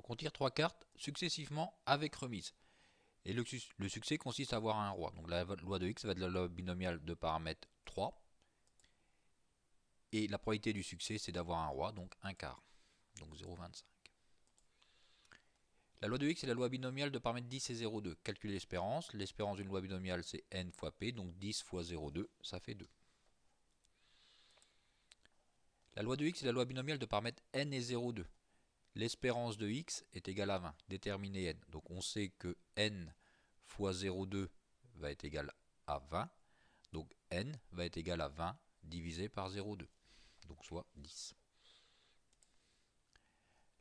Donc on tire 3 cartes successivement avec remise. Et le succès consiste à avoir un roi. Donc la loi de X va être la loi binomiale de paramètre 3. Et la probabilité du succès, c'est d'avoir un roi, donc un quart. Donc 0,25. La loi de X est la loi binomiale de paramètres 10 et 0,2. Calculer l'espérance. L'espérance d'une loi binomiale, c'est n fois p, donc 10 fois 0,2, ça fait 2. La loi de X est la loi binomiale de paramètres n et 0,2. L'espérance de X est égale à 20. Déterminer n. Donc on sait que n fois 0,2 va être égal à 20. Donc n va être égal à 20 divisé par 0,2. Donc soit 10.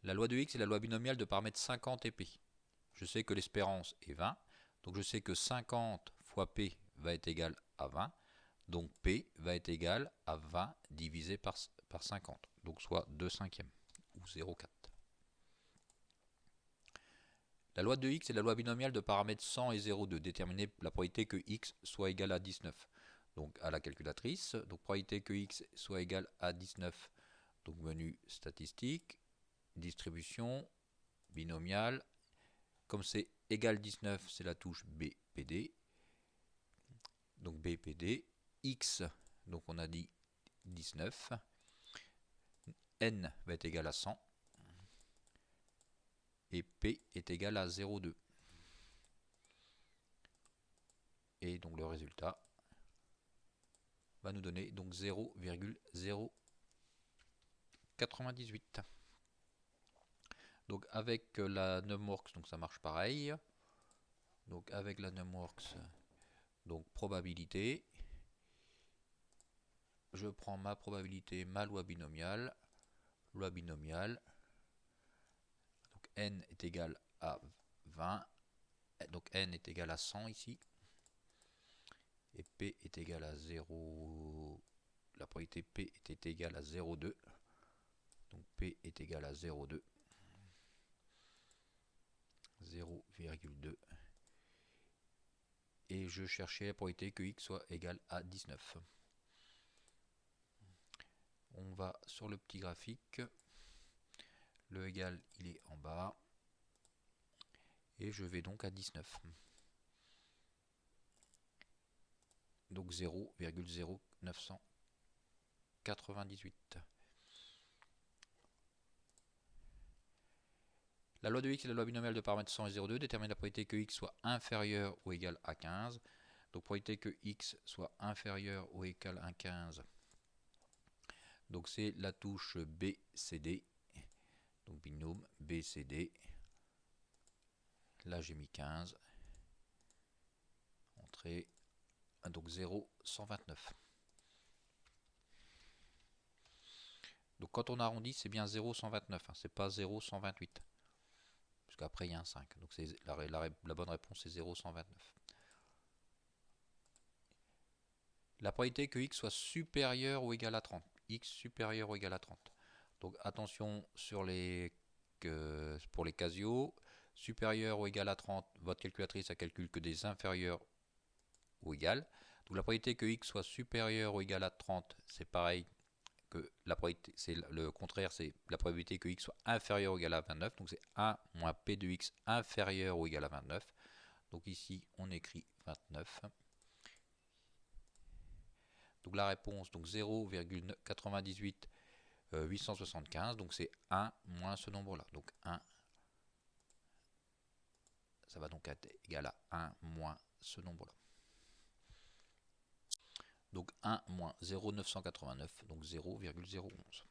La loi de X est la loi binomiale de paramètres 50 et p. Je sais que l'espérance est 20. Donc je sais que 50 fois p va être égal à 20. Donc p va être égal à 20 divisé par 50. Donc soit 2 cinquièmes ou 0,4. La loi de X est la loi binomiale de paramètres 100 et 0,2. Déterminer la probabilité que X soit égal à 19. Donc à la calculatrice. Donc probabilité que X soit égal à 19. Donc menu statistique, distribution, binomial. Comme c'est égal 19, c'est la touche BPD. Donc BPD. X, donc on a dit 19. N va être égal à 100. Et P est égal à 0,2. Et donc le résultat va nous donner donc 0,098. Donc avec la numworks, donc ça marche pareil. Donc avec la numworks, donc probabilité. Je prends ma probabilité, ma loi binomiale. Loi binomiale. Donc n est égal à 20. Donc n est égal à 100 ici. Et p est égal à 0. La probabilité p était égale à 0,2. Donc p est égal à 0,2. 0,2. Et je cherchais la probabilité que x soit égal à 19. On va sur le petit graphique. Le égal, il est en bas. Et je vais donc à 19. Donc 0,0998. La loi de X est la loi binomiale de paramètres 100 et 0,2 détermine la probabilité que X soit inférieur ou égal à 15. Donc probabilité que X soit inférieur ou égal à 15. Donc c'est la touche BCD. Donc binôme BCD. Là j'ai mis 15. Entrée. Donc 0,129. Donc quand on arrondit, c'est bien 0,129. Hein, c'est pas 0,128. Parce qu'après il y a un 5. Donc la bonne réponse c'est 0,129. La probabilité que x soit supérieur ou égal à 30. X supérieur ou égal à 30. Donc attention sur pour les Casio. Supérieur ou égal à 30, votre calculatrice elle calcule que des inférieurs ou égal. Donc la probabilité que x soit supérieur ou égal à 30, c'est pareil que la probabilité, c'est le contraire, c'est la probabilité que x soit inférieur ou égal à 29. Donc c'est 1 moins p de x inférieur ou égal à 29. Donc ici on écrit 29. Donc la réponse, donc 0,98 875, donc c'est 1 moins ce nombre-là. Donc 1, ça va donc être égal à 1 moins ce nombre-là. Donc 1 moins 0,989, donc 0,011.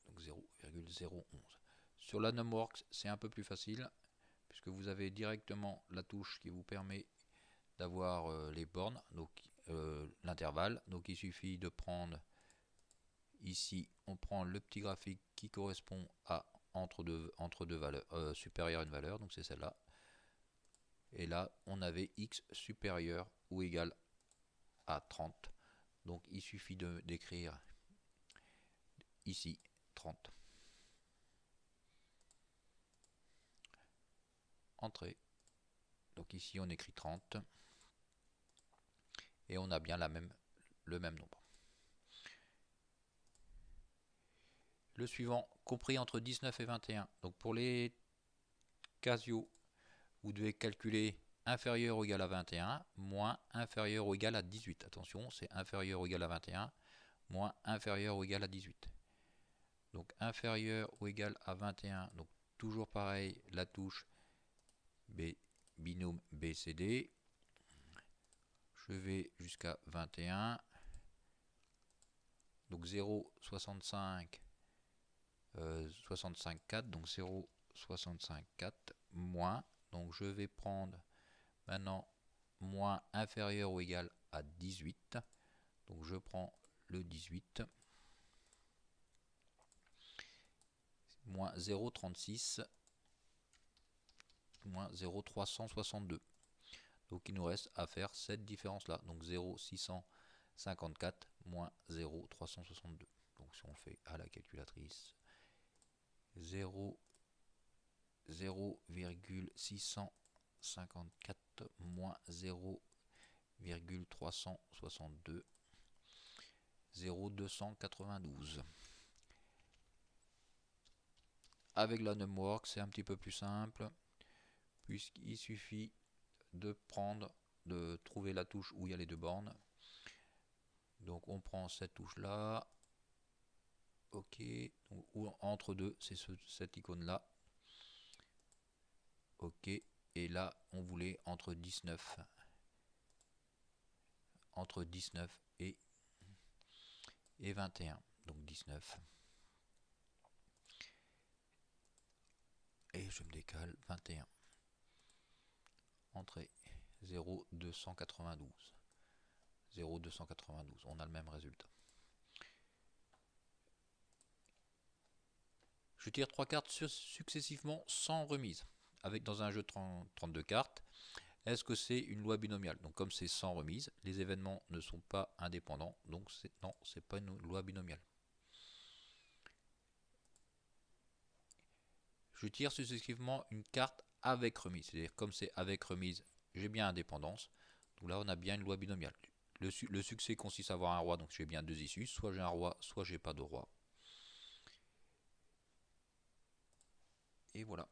Donc 0,011. Sur la numworks, c'est un peu plus facile, puisque vous avez directement la touche qui vous permet d'avoir les bornes, donc l'intervalle. Donc il suffit de prendre ici, on prend le petit graphique qui correspond à entre deux valeurs, supérieure à une valeur, donc c'est celle-là. Et là, on avait x supérieur ou égal à 30. Donc il suffit d'écrire ici 30. Entrée. Donc ici on écrit 30. Et on a bien le même nombre. le suivant, compris entre 19 et 21. Donc pour les Casio, vous devez calculer inférieur ou égal à 21, moins inférieur ou égal à 18. Attention, c'est inférieur ou égal à 21, moins inférieur ou égal à 18. Donc inférieur ou égal à 21, donc toujours pareil, la touche binôme BCD. Je vais jusqu'à 21. Donc 0,65 65,4, donc 0,65,4 moins, donc je vais prendre maintenant moins inférieur ou égal à 18, donc je prends le 18, moins 0,36, moins 0,362. Donc il nous reste à faire cette différence là, donc 0,654 moins 0,362. Donc si on fait à la calculatrice, 0,654 moins 0,362, 0,292. Avec la numwork, c'est un petit peu plus simple, puisqu'il suffit de trouver la touche où il y a les deux bornes. Donc on prend cette touche là, ok, ou entre deux, c'est cette icône là, ok, et là on voulait entre 19 et 21, donc 19, et je me décale 21, entrée 0,292, 0,292, on a le même résultat. Je tire 3 cartes successivement sans remise, avec dans un jeu de 32 cartes. Est-ce que c'est une loi binomiale? Donc comme c'est sans remise, les événements ne sont pas indépendants, donc non, c'est pas une loi binomiale. Je tire successivement une carte avec remise, c'est-à-dire comme c'est avec remise, j'ai bien indépendance. Donc là on a bien une loi binomiale. Le succès consiste à avoir un roi, donc j'ai bien deux issues, soit j'ai un roi, soit j'ai pas de roi. Et voilà.